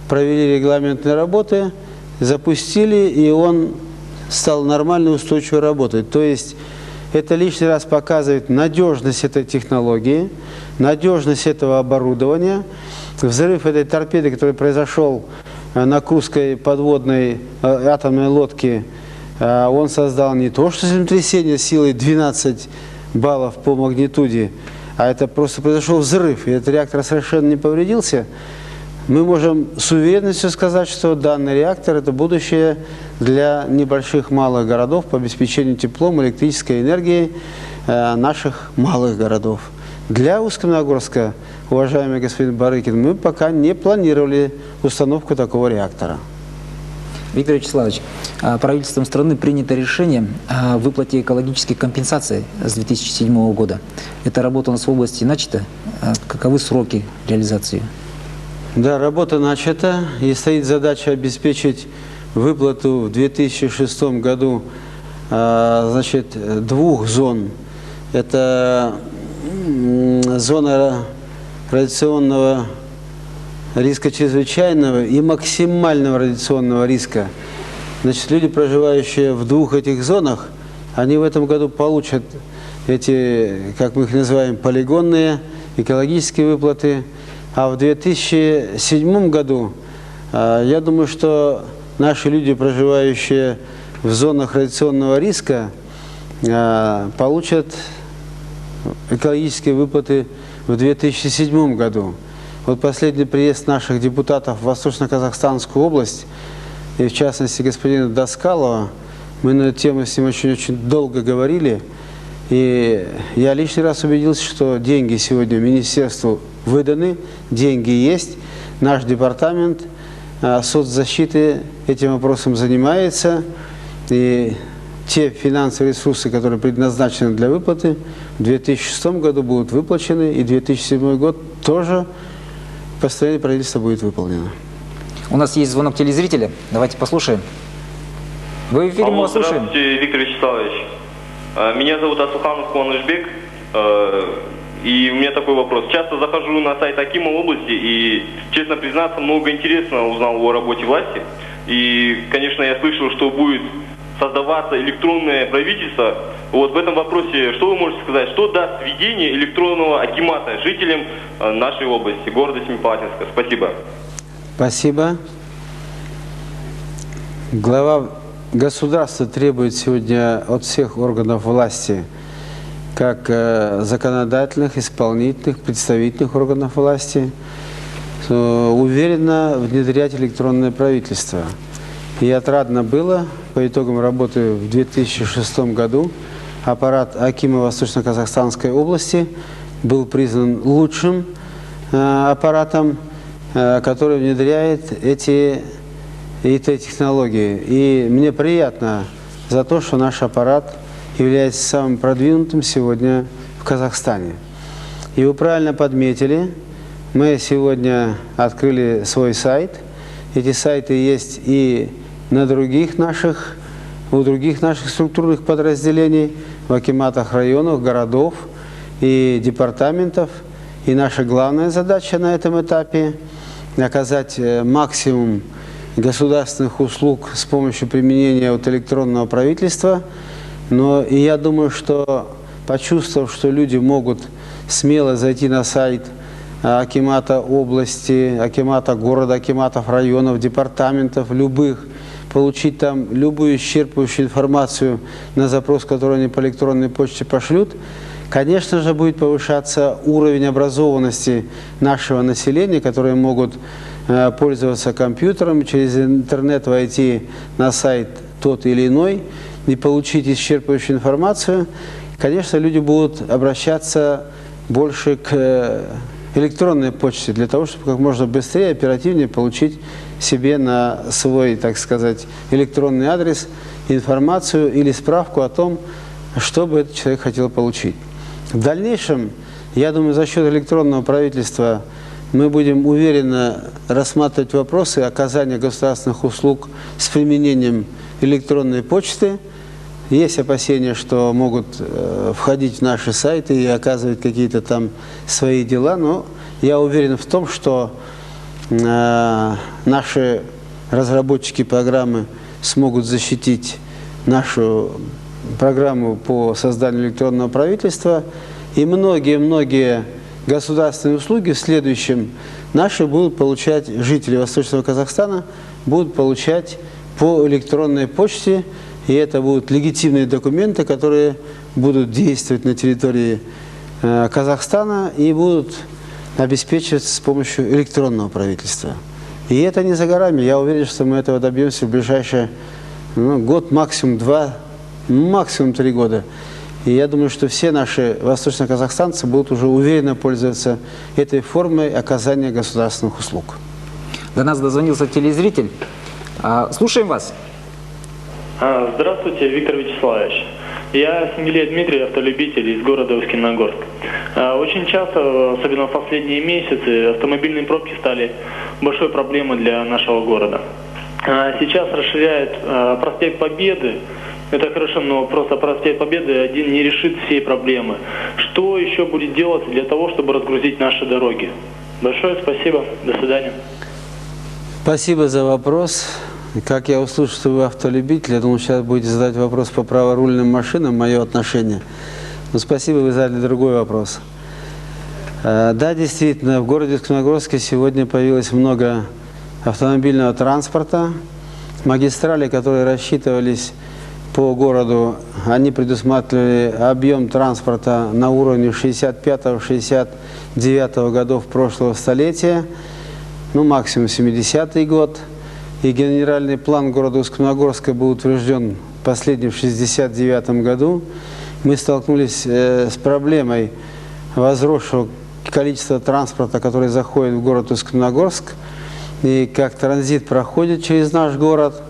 провели регламентные работы, запустили, и он стал нормально устойчиво работать. То есть это лишний раз показывает надежность этой технологии, надежность этого оборудования. Взрыв этой торпеды, который произошел на Курской подводной атомной лодке, он создал не то что землетрясение силой 12 баллов по магнитуде, а это просто произошел взрыв, и этот реактор совершенно не повредился. Мы можем с уверенностью сказать, что данный реактор – это будущее для небольших малых городов по обеспечению теплом, электрической энергией наших малых городов. Для Усть-Каменогорска, уважаемый господин Барыкин, мы пока не планировали установку такого реактора. Виктор Вячеславович, правительством страны принято решение о выплате экологических компенсаций с 2007 года. Эта работа у нас в области начата. Каковы сроки реализации? Да, работа начата, и стоит задача обеспечить выплату в 2006 году двух зон. Это зона радиационного риска чрезвычайного и максимального радиационного риска. Значит, люди, проживающие в двух этих зонах, они в этом году получат эти, как мы их называем, полигонные экологические выплаты. А в 2007 году, я думаю, что наши люди, проживающие в зонах радиационного риска, получат экологические выплаты в 2007 году. Вот последний приезд наших депутатов в Восточно-Казахстанскую область, и в частности господина Доскалова, мы на эту тему с ним очень долго говорили, и я лишний раз убедился, что деньги сегодня министерству выданы, деньги есть, наш департамент соцзащиты этим вопросом занимается, и те финансовые ресурсы, которые предназначены для выплаты, в 2006 году будут выплачены, и 2007 год тоже постановление правительства будет выполнено. У нас есть звонок телезрителя. Давайте послушаем. Вы в эфире, мы вас слушаем. Здравствуйте, Виктор Вячеславович. Меня зовут Асуханов Куанышбек. И у меня такой вопрос. Часто захожу на сайт Акима области и, честно признаться, много интересного узнал о работе власти. И, конечно, я слышал, что будет создаваться электронное правительство. Вот в этом вопросе, что вы можете сказать, что даст введение электронного акимата жителям нашей области, города Семипалатинска? Спасибо. Спасибо. Глава государства требует сегодня от всех органов власти, как законодательных, исполнительных, представительных органов власти, уверенно внедрять электронное правительство. И отрадно было, по итогам работы в 2006 году, аппарат Акима Восточно-Казахстанской области был признан лучшим аппаратом, который внедряет эти технологии. И мне приятно за то, что наш аппарат является самым продвинутым сегодня в Казахстане. И вы правильно подметили, мы сегодня открыли свой сайт. Эти сайты есть и у других наших структурных подразделений, в акиматах районов, городов и департаментов. И наша главная задача на этом этапе – оказать максимум государственных услуг с помощью применения электронного правительства Но и я думаю, что почувствовав, что люди могут смело зайти на сайт акимата области, акимата города, акиматов районов, департаментов, любых, получить там любую исчерпывающую информацию на запрос, который они по электронной почте пошлют, конечно же, будет повышаться уровень образованности нашего населения, которые могут пользоваться компьютером, через интернет войти на сайт тот или иной и получить исчерпывающую информацию. Конечно, люди будут обращаться больше к электронной почте для того, чтобы как можно быстрее, оперативнее получить себе на свой, так сказать, электронный адрес информацию или справку о том, что бы этот человек хотел получить. В дальнейшем, я думаю, за счет электронного правительства мы будем уверенно рассматривать вопросы оказания государственных услуг с применением электронной почты. Есть опасения, что могут входить в наши сайты и оказывать какие-то там свои дела, но я уверен в том, что наши разработчики программы смогут защитить нашу программу по созданию электронного правительства, и многие-многие государственные услуги в следующем наши будут получать, жители Восточного Казахстана будут получать по электронной почте, и это будут легитимные документы, которые будут действовать на территории Казахстана и будут обеспечиваться с помощью электронного правительства. И это не за горами. Я уверен, что мы этого добьемся в ближайший год, максимум 2, максимум 3 года. И я думаю, что все наши восточноказахстанцы будут уже уверенно пользоваться этой формой оказания государственных услуг. До нас дозвонился телезритель. Слушаем вас. Здравствуйте, Виктор Вячеславович. Я Смелей Дмитрий, автолюбитель из города Усть-Каменогорск. Очень часто, особенно в последние месяцы, автомобильные пробки стали большой проблемой для нашего города. Сейчас расширяют проспект Победы. Это хорошо, но просто проспект Победы один не решит всей проблемы. Что еще будет делаться для того, чтобы разгрузить наши дороги? Большое спасибо. До свидания. Спасибо за вопрос. Как я услышал, что вы автолюбитель, я думал, сейчас будете задать вопрос по праворульным машинам, мое отношение. Но спасибо, вы задали другой вопрос. Да, действительно, в городе Усть-Каменогорске сегодня появилось много автомобильного транспорта. Магистрали, которые рассчитывались по городу, они предусматривали объем транспорта на уровне 65-69 годов прошлого столетия, максимум 70-й год. И генеральный план города Усть-Каменогорска был утвержден последний в 1969 году. Мы столкнулись с проблемой возросшего количества транспорта, который заходит в город Усть-Каменогорск, и как транзит проходит через наш город.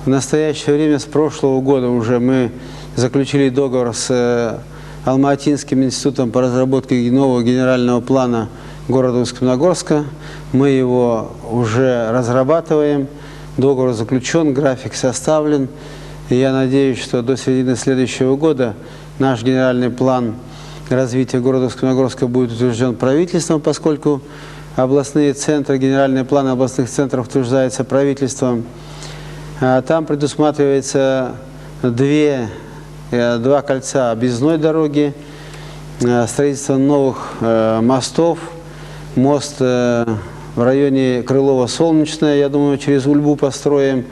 В настоящее время, с прошлого года уже мы заключили договор с Алма-Атинским институтом по разработке нового генерального плана города Усть-Каменогорска. Мы его уже разрабатываем, договор заключен, график составлен. И я надеюсь, что до середины следующего года наш генеральный план развития города Усть-Каменогорска будет утвержден правительством, поскольку областные центры, генеральный план областных центров утверждается правительством. Там предусматривается два кольца объездной дороги, строительство новых мостов, мост в районе Крылова-Солнечная, я думаю, через Ульбу построим.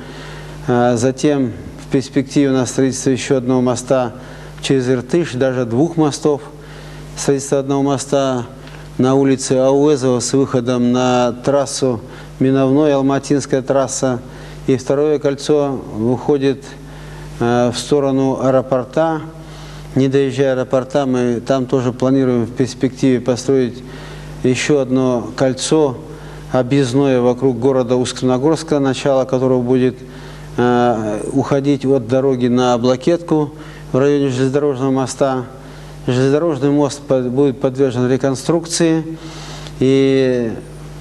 Затем в перспективе у нас строительство еще одного моста через Иртыш, даже 2 мостов. Строительство одного моста на улице Ауэзова с выходом на трассу Миновной, Алма-Атинская трасса. И второе кольцо выходит в сторону аэропорта. Не доезжая аэропорта, мы там тоже планируем в перспективе построить еще одно кольцо объездное вокруг города Усть-Каменогорска, начало которого будет уходить от дороги на Блакетку в районе железнодорожного моста. Железнодорожный мост будет подвержен реконструкции, и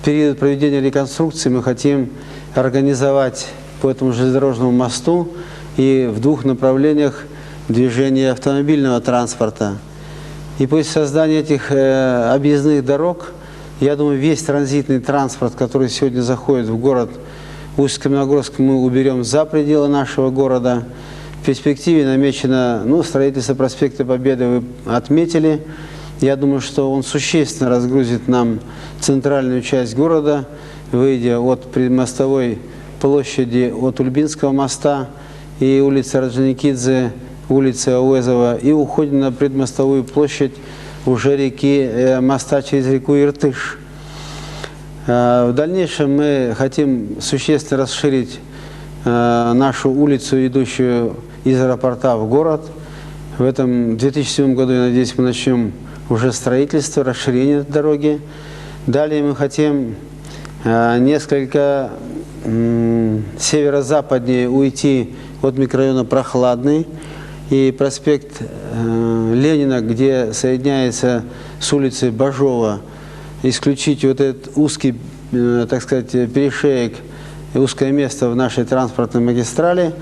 в период проведения реконструкции мы хотим организовать по этому железнодорожному мосту и в 2 направлениях движение автомобильного транспорта. И после создания этих объездных дорог, я думаю, весь транзитный транспорт, который сегодня заходит в город Усть-Каменогорск, мы уберем за пределы нашего города. В перспективе намечено, строительство проспекта Победы вы отметили. Я думаю, что он существенно разгрузит нам центральную часть города, выйдя от предмостовой площади, от Ульбинского моста и улицы Орджоникидзе, улицы Ауэзова, и уходим на предмостовую площадь уже моста через реку Иртыш. В дальнейшем мы хотим существенно расширить нашу улицу, идущую из аэропорта в город. В этом 2007 году, я надеюсь, мы начнем уже строительство, расширение этой дороги. Далее мы хотим несколько северо-западнее уйти от микрорайона Прохладный и проспект Ленина, где соединяется с улицей Бажова, исключить вот этот узкий, так сказать, перешеек, узкое место в нашей транспортной магистрали,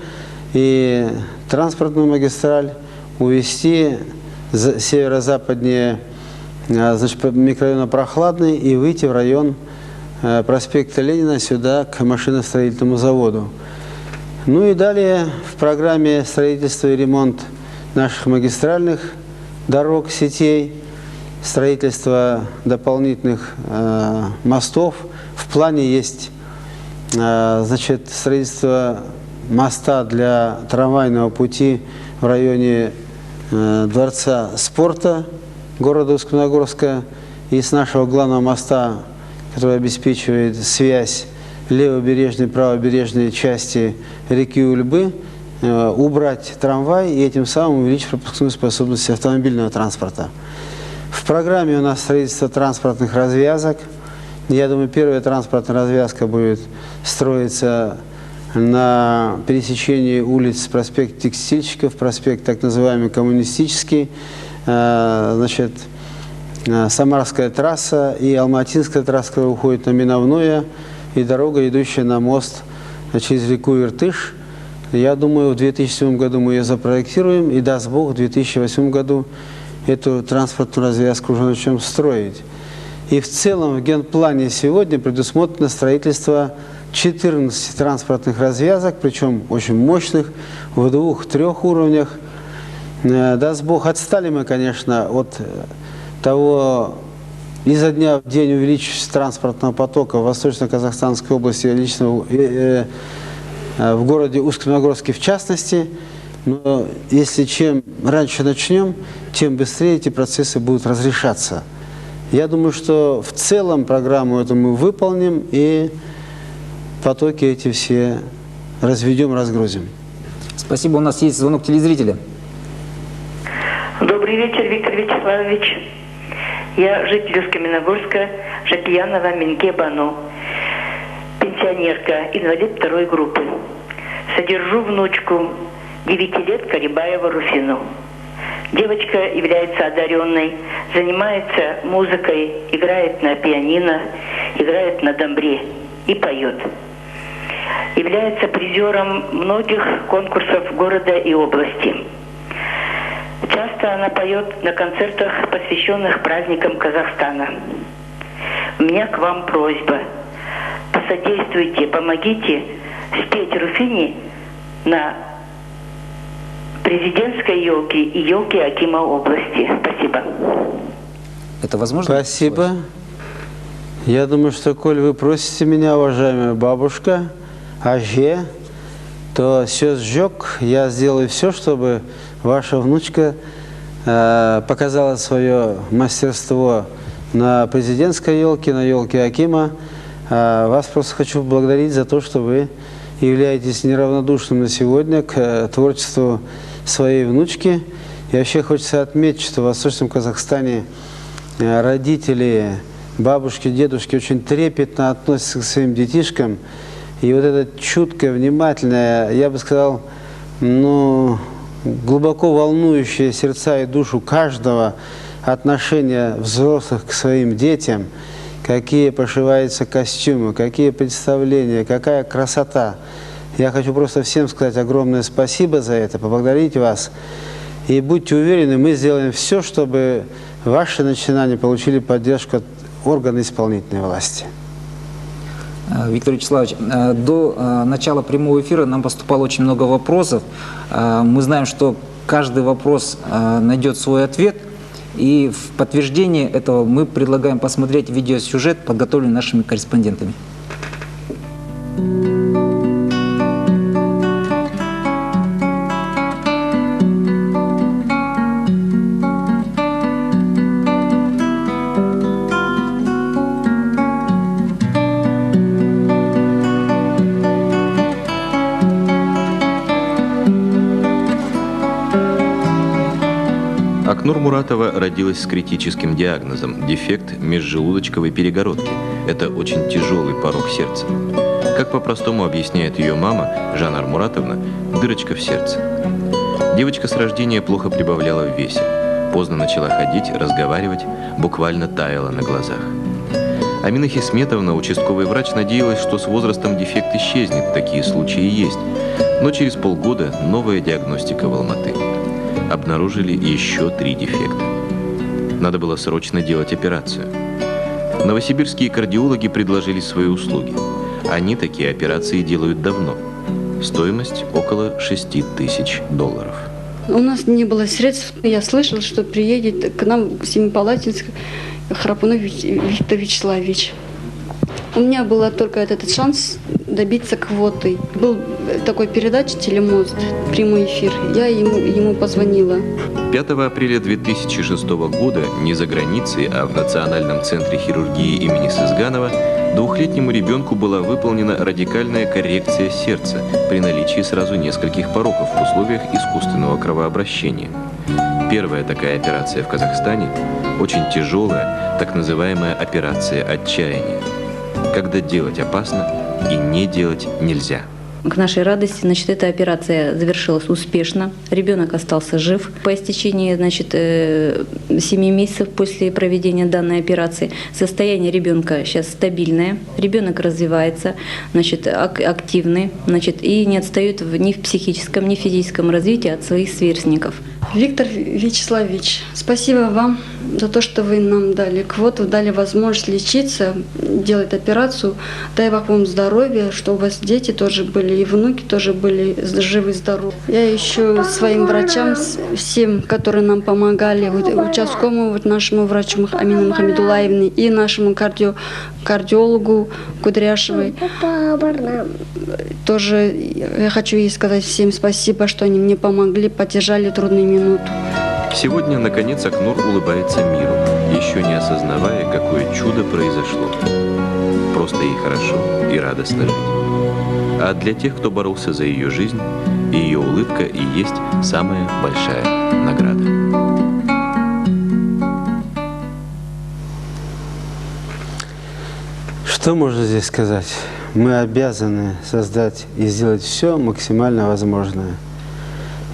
и транспортную магистраль увести северо-западнее, значит, микрорайона Прохладный и выйти в район проспекта Ленина сюда, к машиностроительному заводу. Ну и далее в программе строительства и ремонт наших магистральных дорог, сетей, строительство дополнительных мостов. В плане есть, значит, строительство моста для трамвайного пути в районе Дворца спорта города Усть-Каменогорска, и с нашего главного моста, который обеспечивает связь левобережной и правобережной части реки Ульбы, убрать трамвай и этим самым увеличить пропускную способность автомобильного транспорта. В программе у нас строительство транспортных развязок. Я думаю, первая транспортная развязка будет строиться на пересечении улиц проспект Текстильщиков, проспект так называемый Коммунистический, значит, Самарская трасса и Алматинская трасса, которая уходит на Миновное, и дорога, идущая на мост через реку Иртыш. Я думаю, в 2007 году мы ее запроектируем, и, даст Бог, в 2008 году эту транспортную развязку уже начнем строить. И в целом в генплане сегодня предусмотрено строительство 14 транспортных развязок, причем очень мощных, в 2-3 уровнях. Даст Бог, отстали мы, конечно, от того, изо дня в день увеличившегося транспортного потока в Восточно-Казахстанской области, лично в городе Усть-Каменогорске в частности. Но если чем раньше начнем, тем быстрее эти процессы будут разрешаться. Я думаю, что в целом программу эту мы выполним и потоки эти все разведем, разгрузим. Спасибо. У нас есть звонок телезрителя. Добрый вечер, Виктор Вячеславович. Я житель Усть-Каменогорска, Жакиянова Минке Бану. Пенсионерка, инвалид 2 группы. Содержу внучку 9 лет Карибаева Руфину. Девочка является одаренной, занимается музыкой, играет на пианино, играет на домбре и поет. Является призером многих конкурсов города и области. Часто она поет на концертах, посвященных праздникам Казахстана. У меня к вам просьба. Посодействуйте, помогите спеть Руфине на президентской елке и елке Акима области. Спасибо. Это возможно? Спасибо. Я думаю, что, коль вы просите меня, уважаемая бабушка, Аже, то сейчас сжег, я сделаю все, чтобы ваша внучка показала свое мастерство на президентской елке, на елке Акима. Вас просто хочу поблагодарить за то, что вы являетесь неравнодушным на сегодня к творчеству своей внучки. И вообще хочется отметить, что в Восточном Казахстане родители, бабушки, дедушки очень трепетно относятся к своим детишкам. И вот это чуткое, внимательное, я бы сказал, глубоко волнующее сердца и душу каждого отношение взрослых к своим детям, какие пошиваются костюмы, какие представления, какая красота. Я хочу просто всем сказать огромное спасибо за это, поблагодарить вас. И будьте уверены, мы сделаем все, чтобы ваши начинания получили поддержку от органов исполнительной власти. Виктор Вячеславович, до начала прямого эфира нам поступало очень много вопросов. Мы знаем, что каждый вопрос найдет свой ответ. И в подтверждение этого мы предлагаем посмотреть видеосюжет, подготовленный нашими корреспондентами. Акнур Муратова родилась с критическим диагнозом – дефект межжелудочковой перегородки. Это очень тяжелый порок сердца. Как по-простому объясняет ее мама, Жанар Муратовна, дырочка в сердце. Девочка с рождения плохо прибавляла в весе. Поздно начала ходить, разговаривать, буквально таяла на глазах. Амина Хисметовна, участковый врач, надеялась, что с возрастом дефект исчезнет, такие случаи есть. Но через полгода новая диагностика в Алматы. Обнаружили еще 3 дефекта. Надо было срочно делать операцию. Новосибирские кардиологи предложили свои услуги. Они такие операции делают давно. Стоимость около $6000. У нас не было средств. Я слышала, что приедет к нам Семипалатинск Храпунов Виктор Вячеславович. У меня был только этот шанс добиться квоты. Был такой передача «Телемост», прямой эфир. Я ему позвонила. 5 апреля 2006 года не за границей, а в Национальном центре хирургии имени Сызганова 2-летнему ребенку была выполнена радикальная коррекция сердца при наличии сразу нескольких пороков в условиях искусственного кровообращения. Первая такая операция в Казахстане – очень тяжелая, так называемая операция отчаяния. Когда делать опасно и не делать нельзя. К нашей радости, значит, эта операция завершилась успешно. Ребенок остался жив. По истечении, значит, 7 месяцев после проведения данной операции состояние ребенка сейчас стабильное. Ребенок развивается, значит, активный, значит, и не отстает ни в психическом, ни в физическом развитии от своих сверстников. Виктор Вячеславович, спасибо вам за то, что вы нам дали квоту, дали возможность лечиться, делать операцию. Дай Бог вам здоровья, чтобы у вас дети тоже были, и внуки тоже были живы и здоровы. Я еще своим врачам, всем, которые нам помогали, участковому нашему врачу Амине Мухаммедуллаевне и нашему кардиологу Кудряшевой. Тоже я хочу ей сказать всем спасибо, что они мне помогли, поддержали трудную минуту. Сегодня, наконец, Акнур улыбается миру, еще не осознавая, какое чудо произошло. Просто ей хорошо и радостно жить. А для тех, кто боролся за ее жизнь, ее улыбка и есть самая большая награда. Что можно здесь сказать? Мы обязаны создать и сделать все максимально возможное.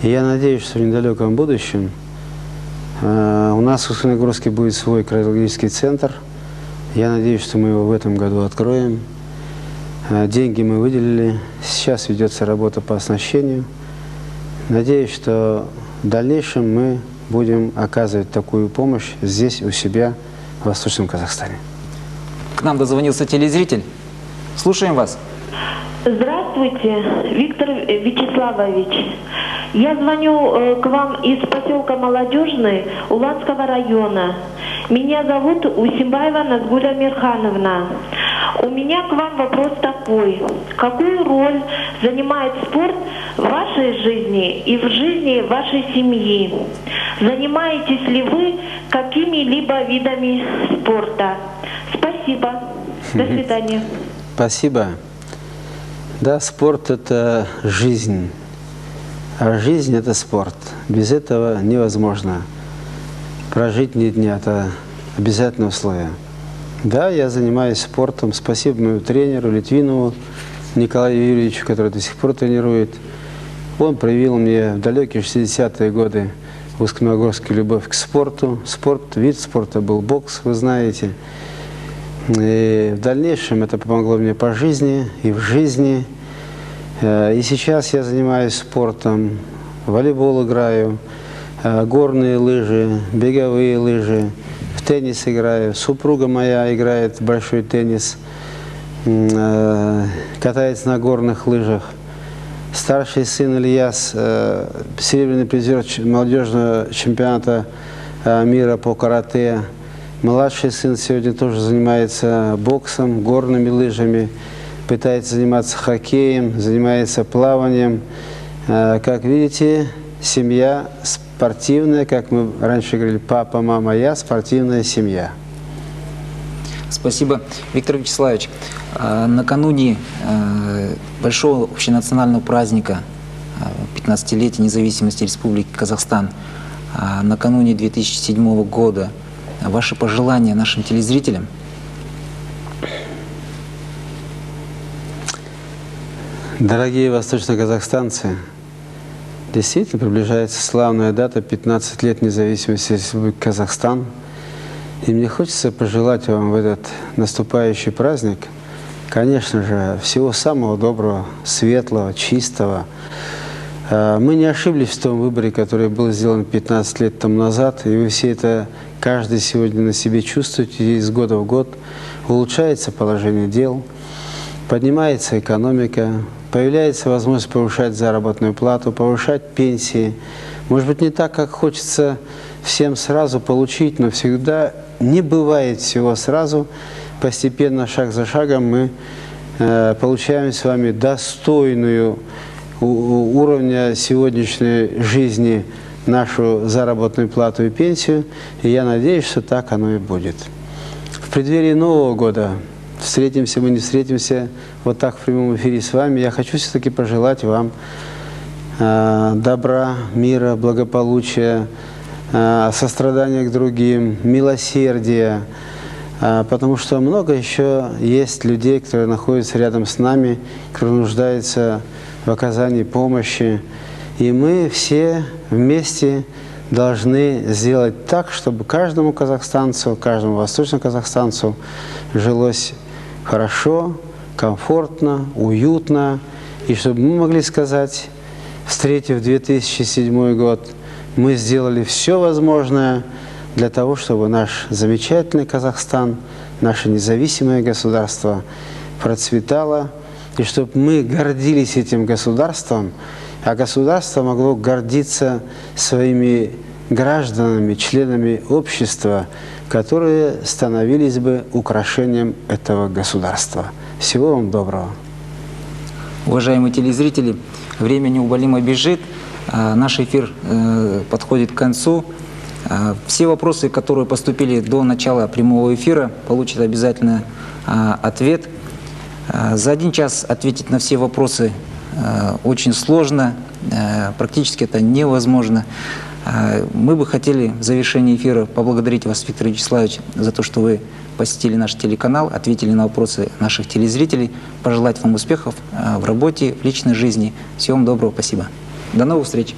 И я надеюсь, что в недалеком будущем у нас в Усть-Каменогорске будет свой кардиологический центр. Я надеюсь, что мы его в этом году откроем. Деньги мы выделили. Сейчас ведется работа по оснащению. Надеюсь, что в дальнейшем мы будем оказывать такую помощь здесь, у себя, в Восточном Казахстане. К нам дозвонился телезритель. Слушаем вас. Здравствуйте, Виктор Вячеславович. Я звоню к вам из поселка Молодежный Уланского района. Меня зовут Усимбаева Назгуля Мирхановна. У меня к вам вопрос такой. Какую роль занимает спорт в вашей жизни и в жизни вашей семьи? Занимаетесь ли вы какими-либо видами спорта? Спасибо. До свидания. Спасибо. Да, спорт – это жизнь. А жизнь – это спорт. Без этого невозможно прожить ни дня. Это обязательное условие. Да, я занимаюсь спортом. Спасибо моему тренеру Литвинову Николаю Юрьевичу, который до сих пор тренирует. Он привил мне в далекие 60-е годы в Усть-Каменогорске любовь к спорту. Вид спорта был бокс, вы знаете. И в дальнейшем это помогло мне по жизни и в жизни. И сейчас я занимаюсь спортом, волейбол играю, горные лыжи, беговые лыжи, в теннис играю. Супруга моя играет в большой теннис. катается на горных лыжах. Старший сын Ильяс, серебряный призер молодежного чемпионата мира по карате. Младший сын сегодня тоже занимается боксом, горными лыжами, пытается заниматься хоккеем, занимается плаванием. Как видите, семья спортивная, как мы раньше говорили, папа, мама, я, спортивная семья. Спасибо, Виктор Вячеславович. Накануне большого общенационального праздника 15-летия независимости Республики Казахстан, накануне 2007 года, ваши пожелания нашим телезрителям? Дорогие восточно-казахстанцы, действительно приближается славная дата 15 лет независимости Республики Казахстан. И мне хочется пожелать вам в этот наступающий праздник, конечно же, всего самого доброго, светлого, чистого. Мы не ошиблись в том выборе, который был сделан 15 лет тому назад, и вы все это каждый сегодня на себе чувствуете, и из года в год улучшается положение дел, поднимается экономика, появляется возможность повышать заработную плату, повышать пенсии. Может быть, не так, как хочется всем сразу получить, но всегда не бывает всего сразу. Постепенно, шаг за шагом мы получаем с вами достойную уровня сегодняшней жизни нашу заработную плату и пенсию. И я надеюсь, что так оно и будет. В преддверии Нового года, встретимся мы, не встретимся, вот так в прямом эфире с вами, я хочу все-таки пожелать вам добра, мира, благополучия, сострадания к другим, милосердия, потому что много еще есть людей, которые находятся рядом с нами, которые нуждаются в оказании помощи. И мы все вместе должны сделать так, чтобы каждому казахстанцу, каждому восточно-казахстанцу жилось хорошо, комфортно, уютно, и чтобы мы могли сказать, встретив 2007 год, мы сделали все возможное для того, чтобы наш замечательный Казахстан, наше независимое государство процветало, и чтобы мы гордились этим государством, а государство могло гордиться своими гражданами, членами общества, которые становились бы украшением этого государства. Всего вам доброго. Уважаемые телезрители, время неумолимо бежит, наш эфир подходит к концу. Все вопросы, которые поступили до начала прямого эфира, получат обязательно ответ. За 1 час ответить на все вопросы очень сложно, практически это невозможно. Мы бы хотели в завершении эфира поблагодарить вас, Виктор Вячеславович, за то, что вы посетили наш телеканал, ответили на вопросы наших телезрителей, пожелать вам успехов в работе, в личной жизни. Всего вам доброго, спасибо. До новых встреч!